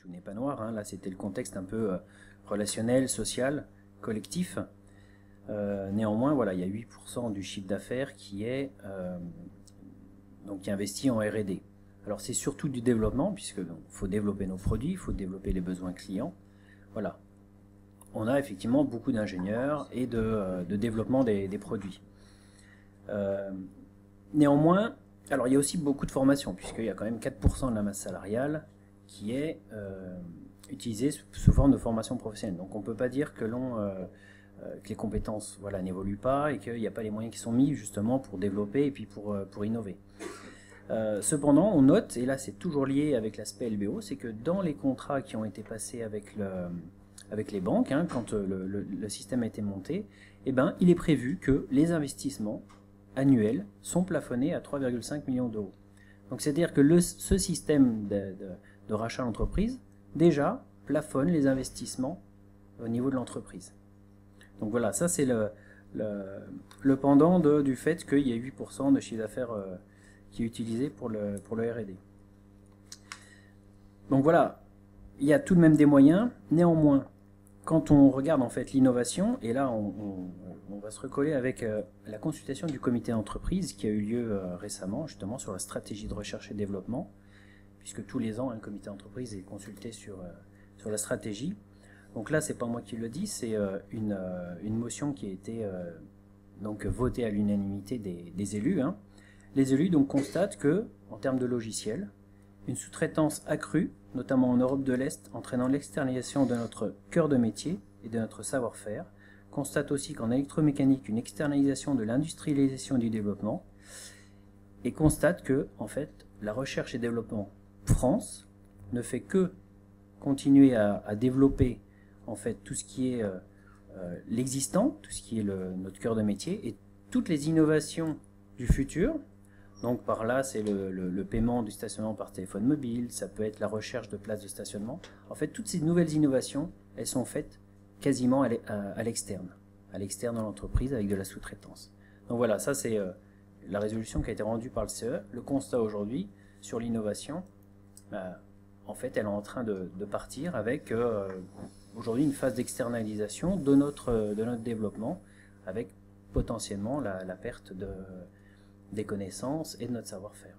tout n'est pas noir, hein. Là c'était le contexte un peu relationnel, social, collectif. Néanmoins, voilà, il y a 8% du chiffre d'affaires qui est investi en R&D. Alors c'est surtout du développement, puisque faut développer nos produits, il faut développer les besoins clients. Voilà. On a effectivement beaucoup d'ingénieurs et de développement des produits. Néanmoins, alors il y a aussi beaucoup de formation, puisqu'il y a quand même 4% de la masse salariale qui est utilisée sous forme de formation professionnelle. Donc on ne peut pas dire que les compétences n'évoluent pas et qu'il n'y a pas les moyens qui sont mis justement pour développer et puis pour innover. Cependant, on note, et là c'est toujours lié avec l'aspect LBO, c'est que dans les contrats qui ont été passés avec les banques, hein, quand le système a été monté, il est prévu que les investissements annuels sont plafonnés à 3,5 millions d'euros. Donc c'est-à-dire que ce système de rachat d'entreprise, déjà, plafonne les investissements au niveau de l'entreprise. Donc voilà, ça c'est le pendant du fait qu'il y a 8% de chiffre d'affaires qui est utilisé pour le R&D. Donc voilà, il y a tout de même des moyens. Néanmoins, quand on regarde en fait l'innovation, et là on va se recoller avec la consultation du comité d'entreprise qui a eu lieu récemment justement sur la stratégie de recherche et développement, puisque tous les ans le comité d'entreprise est consulté sur la stratégie. Donc là c'est pas moi qui le dis, c'est une motion qui a été votée à l'unanimité des élus. Hein. Les élus donc constatent que, en termes de logiciels, une sous-traitance accrue, notamment en Europe de l'Est, entraînant l'externalisation de notre cœur de métier et de notre savoir-faire, constate aussi qu'en électromécanique, une externalisation de l'industrialisation et du développement, et constate que, en fait, la recherche et développement France ne fait que continuer à développer en fait tout ce qui est l'existant, tout ce qui est notre cœur de métier, et toutes les innovations du futur. Donc par là, c'est le paiement du stationnement par téléphone mobile, ça peut être la recherche de places de stationnement. En fait, toutes ces nouvelles innovations, elles sont faites quasiment à l'externe de l'entreprise avec de la sous-traitance. Donc voilà, ça c'est la résolution qui a été rendue par le CE. Le constat aujourd'hui sur l'innovation, en fait, elle est en train de partir avec aujourd'hui une phase d'externalisation de notre développement, avec potentiellement la perte des connaissances et de notre savoir-faire.